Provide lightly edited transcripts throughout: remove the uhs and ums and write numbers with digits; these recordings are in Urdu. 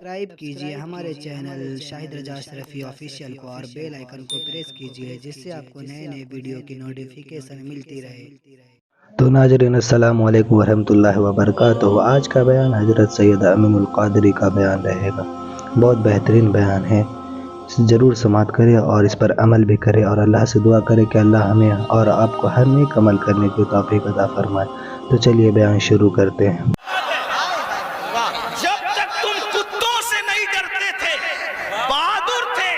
سبسکرائب کیجئے ہمارے چینل شاہد رجا اشرفی آفیشیل کو اور بیل آئیکن کو پریس کیجئے جس سے آپ کو نئے نئے ویڈیو کی نوٹیفیکیشن ملتی رہے۔ تو ناظرین السلام علیکم ورحمۃ اللہ وبرکاتہ۔ آج کا بیان حضرت سید امین القادری کا بیان رہے گا۔ بہت بہترین بیان ہے، ضرور سماعت کرے اور اس پر عمل بھی کرے اور اللہ سے دعا کرے کہ اللہ ہمیں اور آپ کو ہر نیک عمل کرنے کی توفیق عطا فرمائے۔ تو چلیے بیان شروع کرتے ہیں۔ جب تک تم کتوں سے نہیں ڈرتے تھے، بہادر تھے،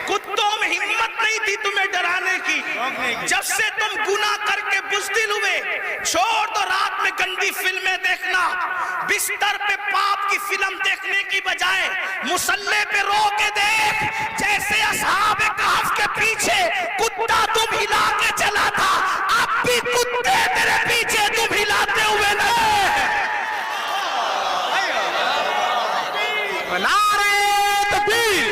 کتوں میں ہمت نہیں تھی تمہیں ڈرانے کی، جب سے تم گناہ کر کے بزدل ہوئے، چھوڑ دو رات میں گندی فلمیں دیکھنا، بستر پہ پاپ کی فلم دیکھنے کی بجائے مصلی پہ رو کے دیکھ، جیسے اصحاب کہف کے پیچھے کتا تم ہلا کے چلا تھا، اب بھی کتے تیرے پیچھے تم ہلاتے ہوئے نہیں۔ نعرہ تکبیر،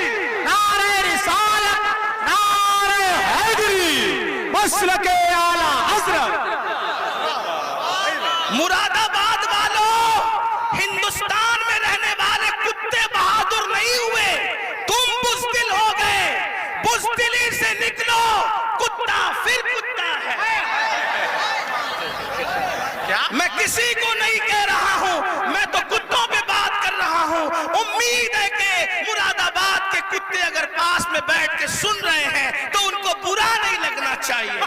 نعرہ رسالت، نعرہ حیدری، مسلک اعلیٰ حضرت۔ مراد آباد والوں، ہندوستان میں رہنے والے کتے بہادر نہیں ہوئے، تم بزدل ہو گئے، بزدلی سے نکلو، کتا پھر کتا ہے۔ میں کسی کو نہیں کہہ رہا ہوں، میں تو کتوں پہ بات کر رہا ہوں۔ امید ہے کہ مراد آباد کے کتے اگر پاس میں بیٹھ کے سن رہے ہیں تو ان کو برا نہیں لگنا چاہیے۔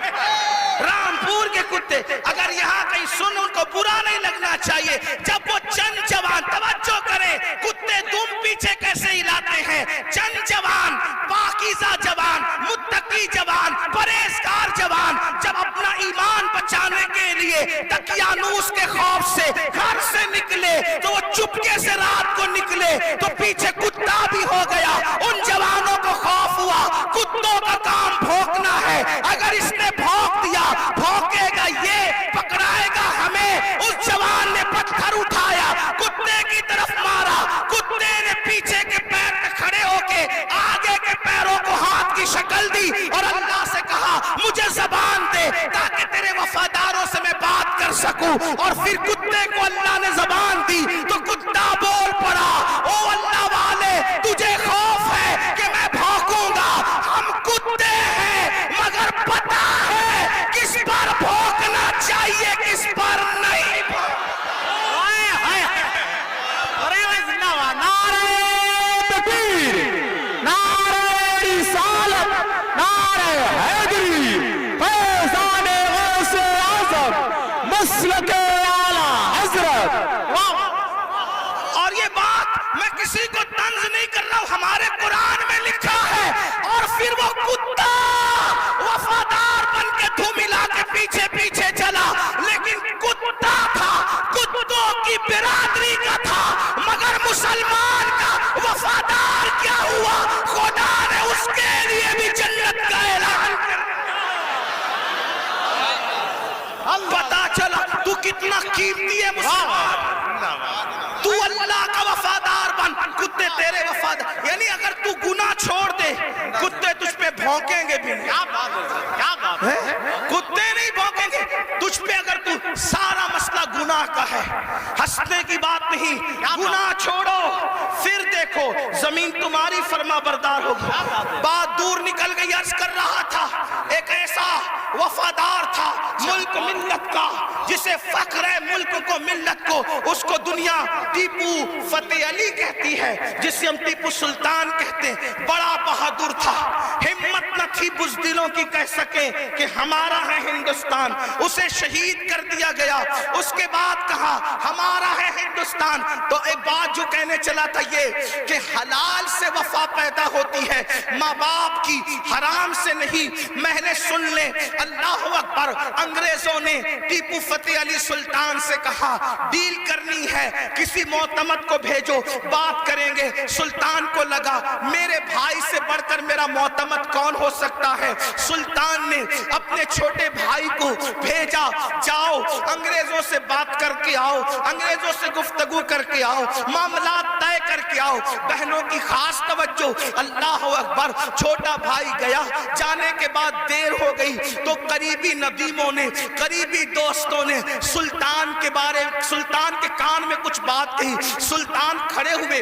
رامپور کے کتے اگر یہاں کہیں سن، ان کو برا نہیں لگنا چاہیے۔ جب وہ چند جوان، توجہ کریں، کتے دم پیچھے کیسے ہلاتے ہیں، چند جوان، پاکیزہ جوان، متقی جوان، پرہیزگار جوان، جب اپنا ایمان بچانے کے لیے دقیانوس کے خوف سے گھر سے نکلے تو وہ چپکے سے رات کو نکلے تو پیچھے کتا بھی ہو گیا۔ ان جوانوں کو خوف ہوا، کتوں کا کام بھونکنا ہے، اگر اس نے بھونک دیا، بھونکے گا یہ، پکڑائے گا ہمیں۔ اس جوان نے پتھر اٹھایا، کتے کی طرف مارا، کتے نے پیچھے کے پیر پہ کھڑے ہو کے آگے کے پیروں کو ہاتھ کی شکل دی اور اللہ سے کہا مجھے زبان دے تاکہ تیرے وفاداروں سے میں بات کر سکوں۔ اور پھر کتے کو اللہ نے زبان دی تو کتا بول پڑا، او اللہ والے تجھے خوف ہے کہ میں بھونکوں گا، ہم کتے ہیں مگر پتہ ہے کس پر بھونکنا چاہیے کس پر نہیں۔ نعرہ تکبیر، نعرہ رسالت، نعرہ حیدری، فیضان غوث اعظم، مسلک اعلیٰ حضرت۔ اور یہ بات میں کسی کو طنز نہیں کر رہا ہوں، ہمارے قرآن میں لکھا ہے۔ اور پھر وہ کتا وفادار بن کے دھوم ہلا کے پیچھے پیچھے چلا، لیکن کتا تھا، کتوں کی برادری کا تھا، مگر مسلمان کا وفادار کیا ہوا، خدا نے اس کے لیے بھی جنت کا اعلان کر دیا۔ پتا چلا تو کتنا قیمتی ہے مسلمان، تو اللہ کا وفادار بن، کتے تیرے وفادار، یعنی اگر تو گناہ چھوڑ دے کتے تجھ پہ بھونکیں گے بھی نہیں۔ کتے نہیں بھونکیں گے تجھ پہ اگر تو سارا مسئلہ گناہ کا ہے، ہنسنے کی بات نہیں، گناہ چھوڑو پھر دیکھو زمین تمہاری فرما بردار ہوگی۔ بات دور نکل گئی، عرض کر رہا تھا ایک ایسا وفادار تھا ملک ملت کا جسے فخر ہے ملک کو ملت کو، اس کو دنیا ٹیپو فتح علی کہتی ہے، جسے ہم ٹیپو سلطان کہتے ہیں۔ بڑا بہادر تھا، ہمت نہ تھی بزدلوں کی کہہ سکیں کہ ہمارا ہے ہندوستان، اسے شہید کر دیا گیا۔ اس کے بعد کہا ہمارا ہے ہندوستان، تو ایک بات جو کہنے چلا تھا یہ کہ حلال سے وفا پیدا ہوتی ہے، ماں باپ کی، حرام سے نہیں۔ میں نے سن لے، اللہ اکبر، انگریزوں نے ٹیپو فتح علی سلطان سے کہا ڈیل کرنی ہے، کسی معتمد کو بھیجو، بات کریں گے۔ سلطان کو لگا میرے بھائی سے بڑھ کر میرا معتمد کون ہو سکتا ہے۔ سلطان نے اپنے چھوٹے بھائی کو بھیجا، جاؤ انگریزوں سے بات کر کے آؤ، انگریزوں سے گفتگو کر کے آؤ، معاملات طے کر کے آؤ۔ جاؤ، بہنوں کی خاص توجہ، اللہ اکبر۔ چھوٹا بھائی گیا، جانے کے بعد دیر ہو گئی تو قریبی ندیموں نے، قریبی دوستوں نے سلطان کے کان میں کچھ بات کہی۔ سلطان کھڑے ہوئے،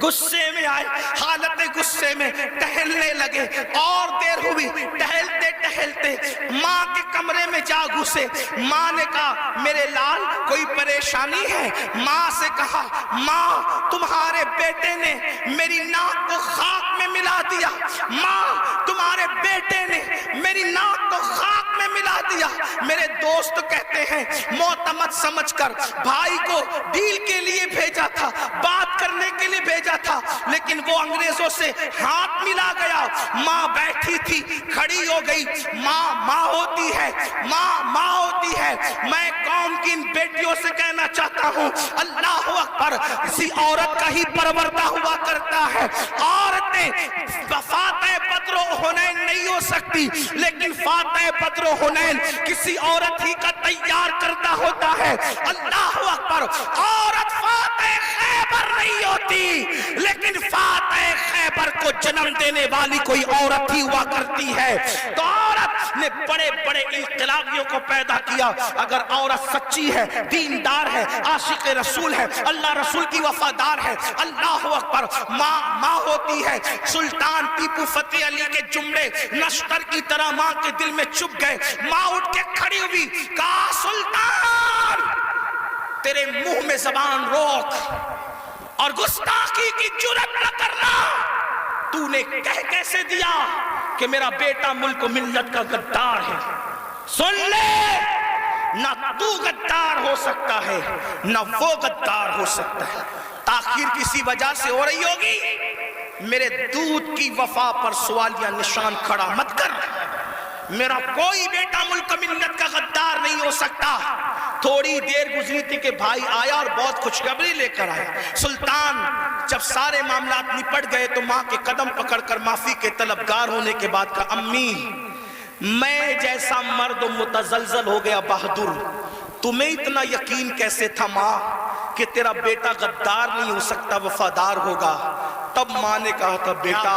غصے میں آئے، حالت غصے میں ٹہلنے لگے، اور دیر ہوئی، ٹہلتے ٹہلتے ماں کے کمرے میں جا گھسے۔ ماں نے کہا میرے لال کوئی پریشانی ہے؟ ماں سے کہا ماں تمہارے بیٹے نے میری ناک کو خاک میں ملا دیا، ماں تمہارے بیٹے نے میری ناک کو خاک میں ملا دیا۔ میرے دوست کہتے ہیں معتمد سمجھ کر بھائی کو ڈیل کے لیے بھیجا تھا، بات کرنے کے لیے بھیجا تھا، لیکن وہ انگریزوں سے ہاتھ ملا گیا۔ ماں بیٹھی تھی، کھڑی ہو گئی۔ ماں ہوتی ہے، ماں ہوتی ہے۔ میں قوم کی ان بیٹیوں سے کہنا چاہتا ہوں اللہ اکبر، کسی عورت کا ہی پروردہ ہوا کرتا ہے۔ عورتیں فاتح بدر و حنین نہیں ہو سکتی، لیکن فاتح بدر و حنین کسی عورت ہی کا تیار کردہ ہوتا ہے۔ اللہ اکبر، عورت فاتح خیبر نہیں ہوتی، لیکن فاتح خیبر کو جنم دینے والی کوئی عورت ہی ہوا کرتی ہے۔ تو عورت نے بڑے بڑے انقلابیوں کو پیدا کیا۔ اگر عورت سچی ہے، دیندار ہے، عاشق رسول ہے، اللہ رسول کی وفادار ہے، اللہ اکبر، ماں ہوتی ہے۔ سلطان ٹیپو فتح علی کے جملے نشتر کی طرح ماں کے دل میں چپ گئے۔ ماں اٹھ کے کھڑی ہوئی، کہا سلطان تیرے منہ میں زبان روک اور گستاخی کی جرات نہ کرنا۔ تو نے کہہ کیسے دیا کہ میرا بیٹا ملک و ملت کا غدار ہے؟ سن لے، نہ تو غدار ہو سکتا ہے نہ وہ غدار ہو سکتا ہے۔ تاخیر کسی وجہ سے ہو رہی ہوگی، میرے دودھ کی وفا پر سوالیہ نشان کھڑا مت کر۔ میرا کوئی بیٹا ملک و ملت کا غدار نہیں ہو سکتا۔ تھوڑی دیر گزری تھی کہ بھائی آیا اور بہت خوشخبری لے کر آیا۔ سلطان جب سارے معاملات نپٹ گئے تو ماں کے قدم پکڑ کر معافی کے طلبگار ہونے کے بعد کہا امی میں جیسا مرد متزلزل ہو گیا بہادر، تمہیں اتنا یقین کیسے تھا ماں کہ تیرا بیٹا غدار نہیں ہو سکتا، وفادار ہوگا؟ تب ماں نے کہا تھا بیٹا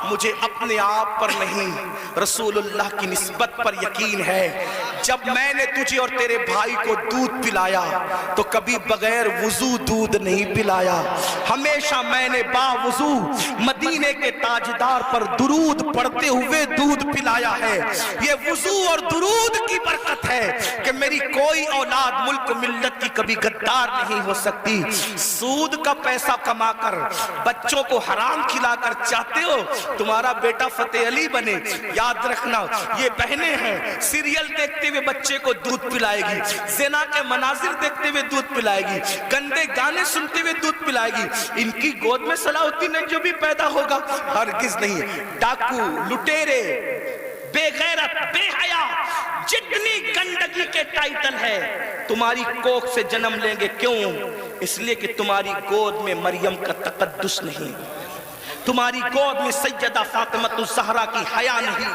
مجھے اپنے آپ پر نہیں رسول اللہ کی نسبت پر یقین ہے۔ جب میں نے تجھے اور تیرے بھائی کو دودھ پلایا تو کبھی بغیر وضو دودھ نہیں پلایا، ہمیشہ میں نے باوضو مدینے کے تاجدار پر درود پڑھتے ہوئے دودھ پلایا ہے۔ یہ وضو اور درود کی برکت ہے کہ میری کوئی اولاد ملک و ملت کی کبھی غدار نہیں ہو سکتی۔ سود کا پیسہ کما کر بچوں کو حرام کھلا کر چاہتے ہو تمہارا بیٹا فتح علی بنے؟ یاد رکھنا یہ بہنیں ہیں، سیریل دیکھتے ہوئے بچے کو دودھ پلائے گی، زنا کے مناظر دیکھتے ہوئے دودھ پلائے گی، گندے گانے سنتے ہوئے دودھ پلائے گی۔ ان کی گود میں صلاح الدین جو بھی پیدا ہوگا ہرگز نہیں۔ ڈاکو، لٹیرے، بے غیرت، بے حیا، جتنی گندگی کے ٹائٹل ہے تمہاری کوکھ سے جنم لیں گے۔ کیوں؟ اس لیے کہ تمہاری گود میں مریم کا تقدس نہیں، تمہاری گود میں سیدہ فاطمہ الزہرا کی حیا نہیں،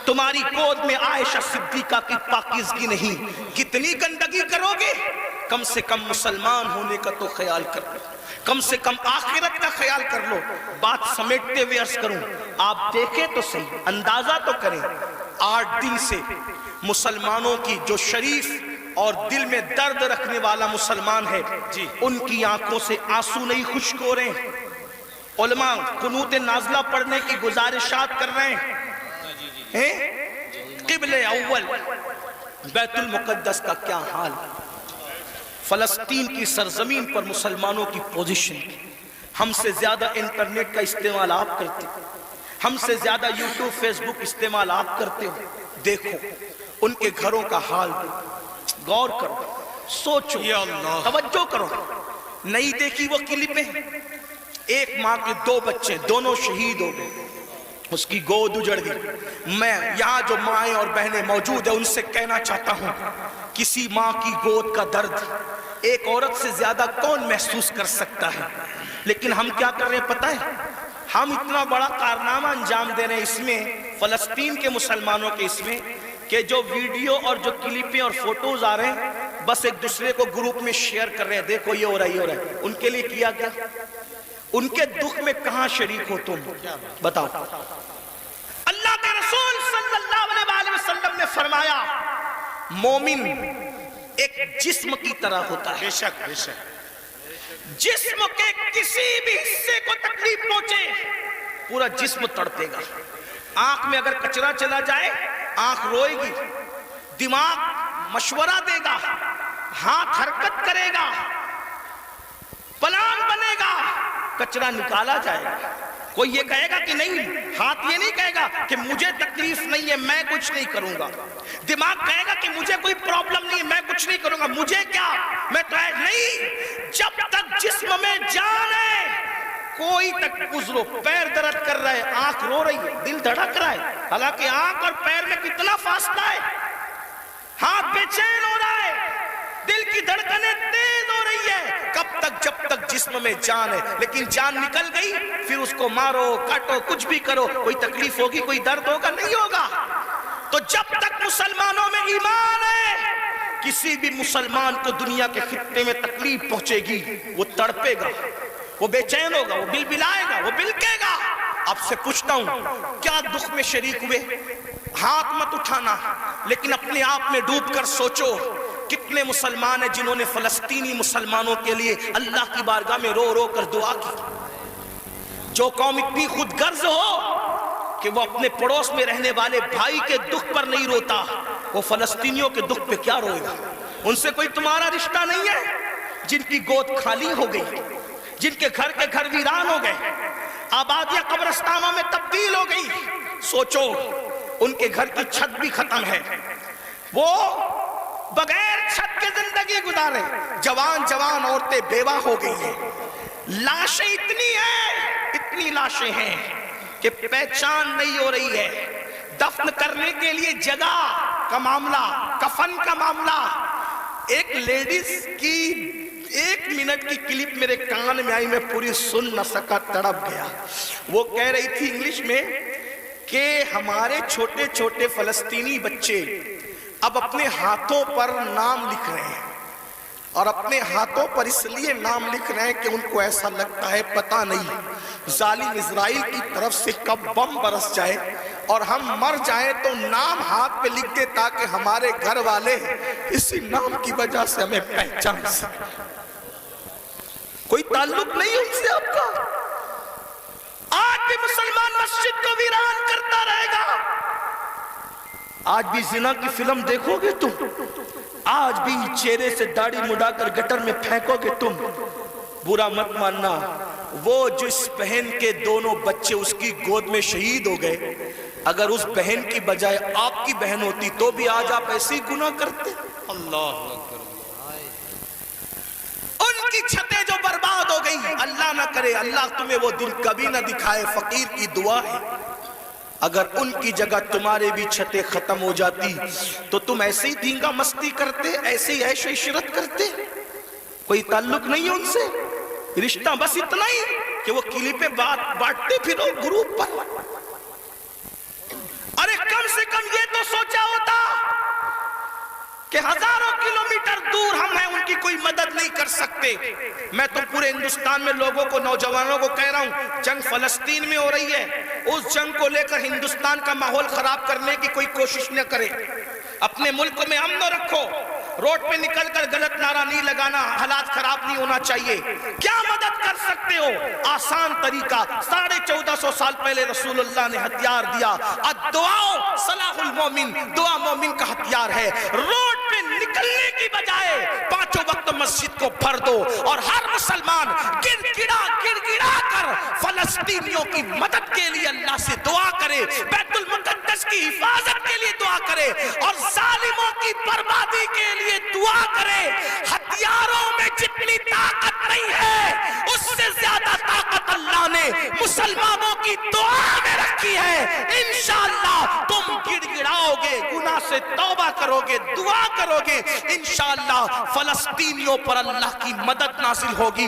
تمہاری گود میں عائشہ صدیقہ کی پاکیزگی نہیں۔ کتنی گندگی کرو گے؟ کم سے کم مسلمان ہونے کا تو خیال کر لو، کم سے کم آخرت کا خیال کر لو۔ بات سمیٹتے ہوئے عرض کروں، آپ دیکھیں تو صحیح، اندازہ تو کریں، 8 دن سے مسلمانوں کی جو شریف اور دل میں درد رکھنے والا مسلمان ہے ان کی آنکھوں سے آنسو نہیں خشک ہو رہے ہیں۔ علماء قنوت نازلہ پڑھنے کی گزارشات کر رہے ہیں۔ قبل اول بیت المقدس کا کیا حال، فلسطین کی سرزمین پر مسلمانوں کی پوزیشن، ہم سے زیادہ انٹرنیٹ کا استعمال آپ کرتے ہو، ہم سے زیادہ یوٹیوب فیس بک استعمال آپ کرتے ہو۔ دیکھو ان کے گھروں کا حال، غور کرو، سوچو، توجہ کرو۔ نہیں دیکھی وہ کلپیں؟ ایک ماں کے 2 بچے، دونوں شہید ہو گئے، اس کی گود اجڑ گئی۔ میں یہاں جو مائیں اور بہنیں موجود ہیں ان سے کہنا چاہتا ہوں کسی ماں کی گود کا درد ایک عورت سے زیادہ کون محسوس کر سکتا ہے؟ لیکن ہم کیا کر رہے ہیں پتہ ہے؟ ہم اتنا بڑا کارنامہ انجام دے رہے ہیں اس میں، فلسطین کے مسلمانوں کے اس میں، کہ جو ویڈیو اور جو کلپیں اور فوٹوز آ رہے ہیں بس ایک دوسرے کو گروپ میں شیئر کر رہے ہیں، دیکھو یہ ہو رہا ہے، یہ ہو رہا ہے۔ ان کے لیے کیا گیا؟ ان کے دکھ میں کہاں شریک ہو تم؟ بتاؤ۔ اللہ کے رسول صلی اللہ علیہ وسلم نے فرمایا مومن ایک جسم کی طرح ہوتا ہے، بے شک جسم کے کسی بھی حصے کو تکلیف پہنچے پورا جسم تڑپے گا۔ آنکھ میں اگر کچرا چلا جائے آنکھ روئے گی، دماغ مشورہ دے گا، ہاتھ حرکت کرے گا، پلان بنے گا، کچرا نکالا جائے گا۔ کوئی یہ کہے گا کہ نہیں، ہاتھ یہ نہیں کہے گا کہ مجھے تکلیف نہیں ہے میں کچھ نہیں کروں گا، دماغ کہے گا کہ مجھے کوئی پرابلم نہیں ہے میں کچھ نہیں کروں گا، مجھے کیا، میں تو نہیں۔ جب تک جسم میں جان ہے کوئی تک گزرو، پیر درد کر رہا ہے، آنکھ رو رہی ہے، دل دھڑک رہا ہے، حالانکہ آنکھ اور پیر میں کتنا فاصلہ ہے، ہاتھ بے چین ہو رہا ہے، دل کی دھڑکنیں تیز ہو رہی ہے، کب تک؟ جب تک جسم میں جان ہے۔ لیکن جان نکل گئی پھر اس کو مارو کاٹو کچھ بھی کرو، کوئی تکلیف ہوگی، کوئی درد ہوگا؟ نہیں ہوگا۔ تو جب تک مسلمانوں میں ایمان ہے کسی بھی مسلمان کو دنیا کے خطے میں تکلیف پہنچے گی وہ تڑپے گا، وہ بے چین ہوگا، وہ بلبلائے گا، وہ بلکے گا۔ آپ سے پوچھتا ہوں کیا دکھ میں شریک ہوئے؟ ہاتھ مت اٹھانا، لیکن اپنے آپ میں ڈوب کر سوچو کتنے مسلمان ہیں جنہوں نے فلسطینی مسلمانوں کے لیے اللہ کی بارگاہ میں رو رو کر دعا کی۔ جو قوم اتنی خود غرض ہو کہ وہ اپنے پڑوس میں رہنے والے بھائی کے دکھ پر نہیں روتا، وہ فلسطینیوں کے دکھ پہ کیا روئے گا؟ ان سے کوئی تمہارا رشتہ نہیں ہے؟ جن کی گود خالی ہو گئی، جن کے گھر ویران ہو گئے، آبادیاں قبرستانوں میں تبدیل ہو گئی، سوچو ان کے گھر کی چھت بھی ختم ہے، وہ بغیر چھت کے زندگی گزارے، جوان عورتیں بیوہ ہو گئی ہیں، لاشیں اتنی لاشیں ہیں کہ پہچان نہیں ہو رہی ہے، دفن کرنے کے لیے جگہ کا معاملہ، کفن کا معاملہ۔ ایک لیڈیز کی 1 منٹ کی کلپ میرے کان میں آئی، میں پوری سن نہ سکا، تڑپ گیا۔ وہ کہہ رہی تھی انگلش میں کہ ہمارے چھوٹے چھوٹے فلسطینی بچے اب اپنے ہاتھوں پر نام لکھ رہے ہیں، اور اپنے ہاتھوں پر اس لیے نام لکھ رہے ہیں کہ ان کو ایسا لگتا ہے پتہ نہیں ظالم اسرائیل کی طرف سے کب بم برس جائے اور ہم مر جائیں تو نام ہاتھ پہ لکھ دے تاکہ ہمارے گھر والے اسی نام کی وجہ سے ہمیں پہچان سکیں۔ کوئی تعلق نہیں ان سے آپ کا۔ آج بھی مسلمان مسجد کو ویران کرتا رہے گا، آج بھی زنا کی فلم دیکھو گے تم، آج بھی چہرے سے داڑھی مڈا کر گٹر میں پھینکو گے تم۔ برا مت ماننا، وہ جس بہن کے دونوں بچے اس کی گود میں شہید ہو گئے، اگر اس بہن کی بجائے آپ کی بہن ہوتی تو بھی آج آپ ایسے ہی گناہ کرتے۔ اللہ اکبر۔ ان کی چھتیں جو برباد ہو گئی، اللہ نہ کرے اللہ تمہیں وہ دن کبھی نہ دکھائے، فقیر کی دعا ہے، اگر ان کی جگہ تمہارے بھی چھتیں ختم ہو جاتی تو تم ایسے ہی دھینگا مستی کرتے، ایسے ہی عیش و عشرت کرتے۔ کوئی تعلق نہیں ان سے، رشتہ بس اتنا ہی کہ وہ کلپیں بانٹتے پھرو گروپ پر۔ ارے کم سے کم یہ تو سوچا ہوتا کہ ہزاروں کلومیٹر دور ہم ہیں، ان کی کوئی مدد نہیں کر سکتے۔ میں تو پورے ہندوستان میں لوگوں کو، نوجوانوں کو کہہ رہا ہوں، جنگ فلسطین میں ہو رہی ہے، اس جنگ کو لے کر ہندوستان کا ماحول خراب کرنے کی کوئی کوشش نہ کرے، اپنے ملک میں امن رکھو، روڈ پہ نکل کر غلط نعرہ نہیں لگانا، حالات خراب نہیں ہونا چاہیے۔ کیا مدد کر سکتے ہو؟ آسان طریقہ، 1450 سال پہلے رسول اللہ نے ہتھیار دیا، الدعاء صلاح المومن، دعا مومن کا ہتھیار ہے۔ روڈ پہ نکلنے کی بجائے 5 وقت مسجد کو بھر دو، اور ہر مسلمان گڑ گڑا کر فلسطینیوں کی مدد کے لیے اللہ سے دعا کرے، بیت المقدس کی حفاظت کے لیے دعا کرے، اور ظالموں کی بربادی کے لیے دعا کرے۔ ہتھیاروں میں جتنی طاقت نہیں ہے اس سے زیادہ طاقت اللہ نے مسلمانوں کی دعا میں رکھی ہے۔ انشاءاللہ تم گڑ گڑاؤ گے، گناہ سے توبہ کرو گے، دعا کرو گے، انشاءاللہ فلسطینیوں پر اللہ کی مدد نازل ہوگی،